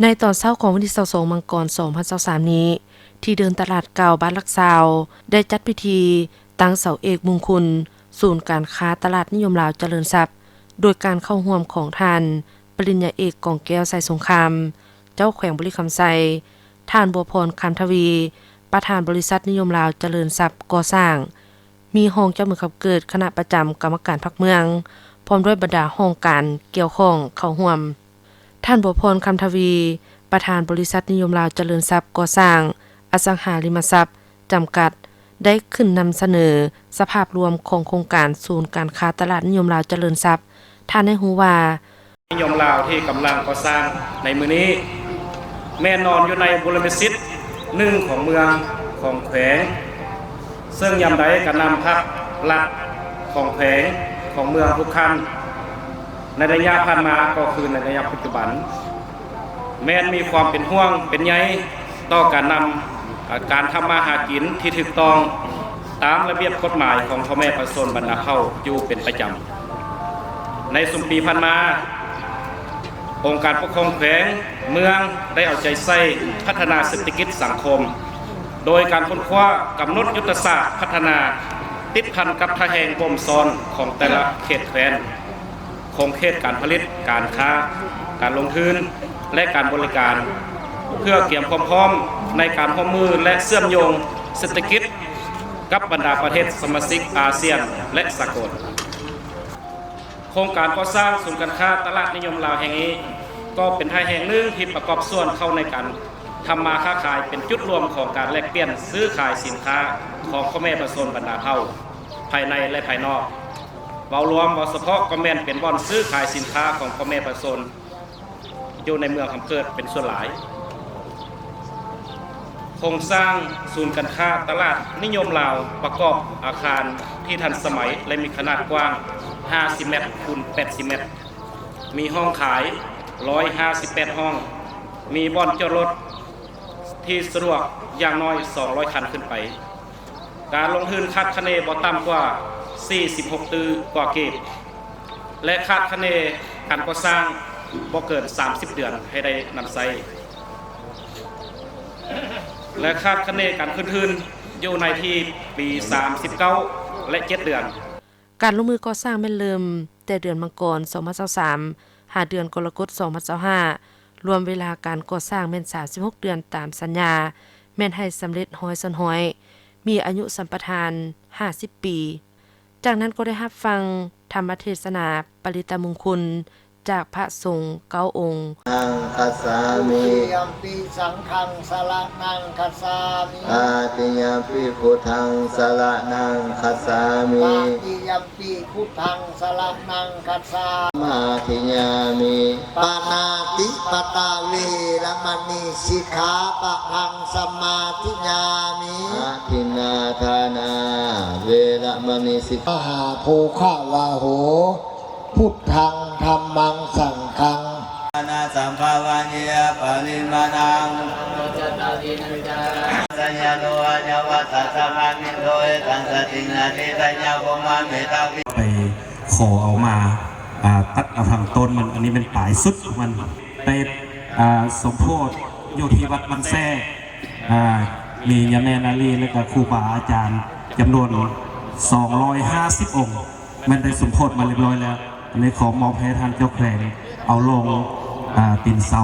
ในตอนเช้าของวันที่22มังกร2023นี้ที่เดินตลาดเก่าบ้านลักซาวได้จัดพิธีตั้งเสาเอกมงคลศูนย์การค้าตลาดนิยมลาวเจริญทรัพย์โดยการเข้าร่วมของท่านปริญญาเอกกองแก้วไสสงครามเจ้าแขวงบริคำไซท่านบัวพรคำทวีประธานบริษัทนิยมลาวเจริญทรัพย์ก่อสร้างมีห้องเจ้ามือขับเกิดคณะประจำกรรมการพรรคเมืองพร้อมด้วยบรรดาห้องการเกี่ยวข้องเข้าร่วมท่านบัวพรคำทวีประธานบริษัทนิยมลาวเจริญทรัพย์ก่อสร้างอสังหาริมทรัพย์จำกัดได้ขึ้นนำเสนอสภาพรวมของโครงการศูนย์การค้าตลาดนิยมลาวเจริญทรัพย์ท่านได้ฮู้ว่านิยมลาวที่กำลังก่อสร้างในมือนี้แม่นอนอยู่ในบุรณศิษย์หนึ่งของเมืองของแขวงซึ่งยามใดก็นำพักหลักของแขวงของเมืองทุกคันในระยะผ่านมาก็คือในระยะปัจจุบันแม้นมีความเป็นห่วงเป็นใยต่อการนำการทำมาหากินที่ถูกต้องตามระเบียบกฎหมายของพ่อแม่ประชาชนบรรดาเข้าอยู่เป็นประจำในสุมปีผ่านมาองค์การปกครองแขวงเมืองได้เอาใจใส่พัฒนาเศรษฐกิจสังคมโดยการค้นคว้ากำหนดยุทธศาสตร์พัฒนาติดพันกับทะแหงบ่มซ้อนของแต่ละเขตแคว้นคงเขตการผลิตการค้าการลงทุนและการบริการเพื่อเตรียมความพร้อมในการร่วมมือและเชื่อมโยงเศรษฐกิจกับบรรดาประเทศสมาชิกอาเซียนและสากลโครงการก่อสร้างศูนย์การค้าตลาดนิยมลาวแห่งนี้ก็เป็นทางแห่งหนึ่งที่ประกอบส่วนเข้าในการทำมาค้าขายเป็นจุดรวมของการแลกเปลี่ยนซื้อขายสินค้าของพ่อแม่ประชาชนบรรดาเผ่าภายในและภายนอกเว้ารวมเฉพาะก็แม่นเป็นบ่อนซื้อขายสินค้าของพ่อแม่ประชาชนอยู่ในเมืองคำเกิดเป็นส่วนหลายโครงสร้างศูนย์การค้าตลาดนิยมลาวประกอบอาคารที่ทันสมัยและมีขนาดกว้าง50 เมตรคูณ80 เมตรมีห้องขาย158ห้องมีบ่อนจอดรถที่สะดวกอย่างน้อย200คันขึ้นไปการลงทุนคาดคะเนบ่ต่ำกว่า46ตื้อกว่าเกตและคาดคะเนการก่อสร้างบ่เกิน30 เดือนให้ได้นำใช้และคาดคะเนการขึ้นทุนอยู่ในที่ปี39และ7 เดือนการลงมือก่อสร้างแม่นเริ่มแต่เดือนมังกร2023หาเดือนกรกฎ2025รวมเวลาการก่อสร้างแม่น36 เดือนตามสัญญาแม่นให้สำเร็จ100%มีอายุสัมปทาน50 ปีจากนั้นก็ได้รับฟังธรรมเทศนาปริตมงคลจากพระสงฆ์9 องค์นังคัสสามิยัมปิสังฆังสละนังคัสสามิอาติยัมปิพุทธังสละนังคัสสามิอาติยัมปิพุทธังสละนังคัสสามิมาทิยามิปานาติปตาเวรมณีสิกขาปะทังสมาธิยามิอาทินาทานาเวรมณีสิกมหาโภควาโหพุทธังธัมมังสังฆังนาสัมภาวะเนียปริมาณังสัญญาโนอัญญวัตสัมมามิโดยตันสตินาทิสัญญาภมะเมตาวิไปขอเอามาตัดเอาทางต้นมันอันนี้เป็นปลายสุดของมันไปสมโพธิอยู่ที่วัดบางแซ่มียาแม่นาลีและก็ครูบาอาจารย์จำนวน250 องค์มันได้สมโพธิมาเรียบร้อยแล้วอันนี้ขอมอบให้ท่านเจ้าแขวงเอาลงตีนเสา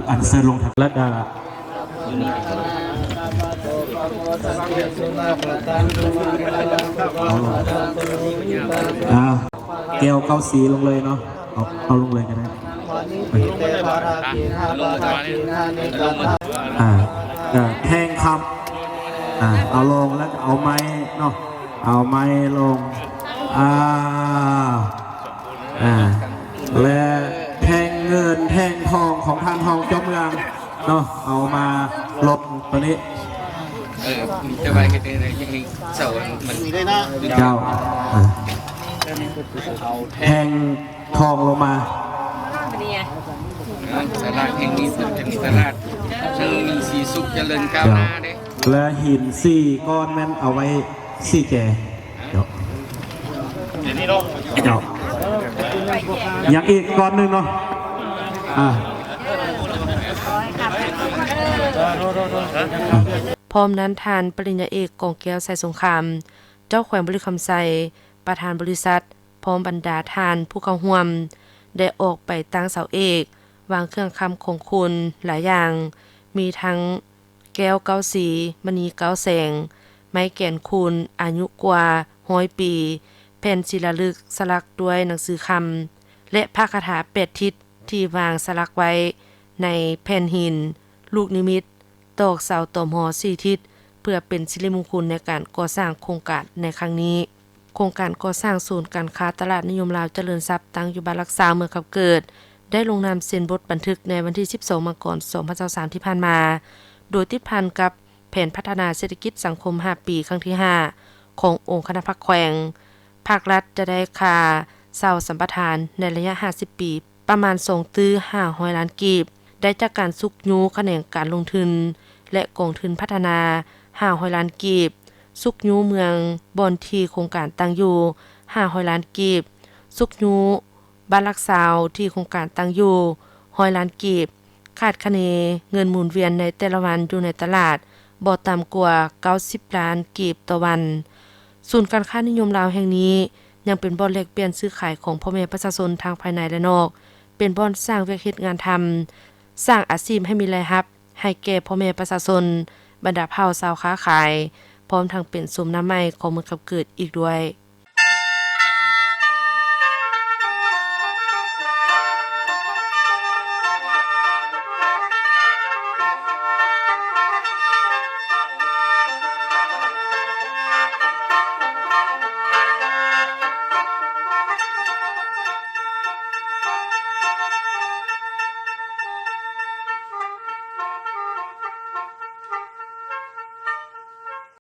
อันเสริญลงทางและแก้วเก้าสีลงเลยเนาะเอาลงเลยก็ได้แทงคำเอาลงแล้วเอาไม้เนาะเอาไม้ลงและแทงเงินแทงทองของท่านทองเจ้าเมืองเนาะเอามาลดตัวนี้จะไปกันเลยยังเสามันเจ้าแทงทองลงมาตลาดแห่งนี้เป็นตลาดซึ่งมีสีสุขเจริญก้าวหน้าเด้และหิน4 ก้อนแม่นเอาไว้4 แก่เจ้าอย่างอีกก้อนหนึ่งเนาะ พร้อมนั้นทานปริญญาเอกกองแก้วใส่สงคราม เจ้าแขวงบริคำไซประธานบริษัท พร้อมบรรดาทานผู้เข้าร่วม ได้ออกไปตั้งเสาเอก วางเครื่องคำของคุณหลายอย่าง มีทั้งแก้วเก้าสีมณีเก้าแสง ไม้แก่นคูณอายุกว่า100 ปี แผ่นศิลาลึกสลักด้วยหนังสือคำ และพระคาถา8 ทิศที่วางสลักไว้ในแผ่นหิน ลูกนิมิต ตอกเสาต่อมอ4 ทิศ เพื่อเป็นสิริมงคลในการก่อสร้างโครงการในครั้งนี้ โครงการก่อสร้างศูนย์การค้าตลาดนิยมลาวเจริญทรัพย์ตั้งอยู่บ้านรักษาเมืองขับเกิด ได้ลงนามเซ็นบทบันทึกในวันที่ 12 มกราคม 2023 ที่ผ่านมา โดยติดพันกับแผนพัฒนาเศรษฐกิจสังคม 5 ปีครั้งที่ 5 ขององค์คณะพรรคแขวง ภาครัฐจะได้ค่าเช่าสัมปทานในระยะ 50 ปี ประมาณ2ตื้อ500 ล้านกีบ ได้จากการสุกยูแขนงการลงทุน และกองทุนพัฒนา500 ล้านกีบ สุกยูเมืองบอนที่โครงการตั้งอยู่500 ล้านกีบ สุกยูบ้านรักษาวที่โครงการตั้งอยู่100 ล้านกีบ คาดคะเนเงินหมุนเวียนในแต่ละวันอยู่ในตลาดบ่ต่ำกว่า90 ล้านกีบต่อวัน ศูนย์การค้านิยมลาวแห่งนี้ยังเป็นบ่อนแลกเปลี่ยนซื้อขายของพ่อแม่ประชาชนทางภายในและนอก เป็นบ่อนสร้างเวียกเฮ็ดงานทำ สร้างอาชีพให้มีรายรับ ให้แก่พ่อแม่ประชาชน บรรดาเผ่าชาวค้าขาย พร้อมทั้งเป็นสมน้ำใหม่ของเมืองขับเกิดอีกด้วย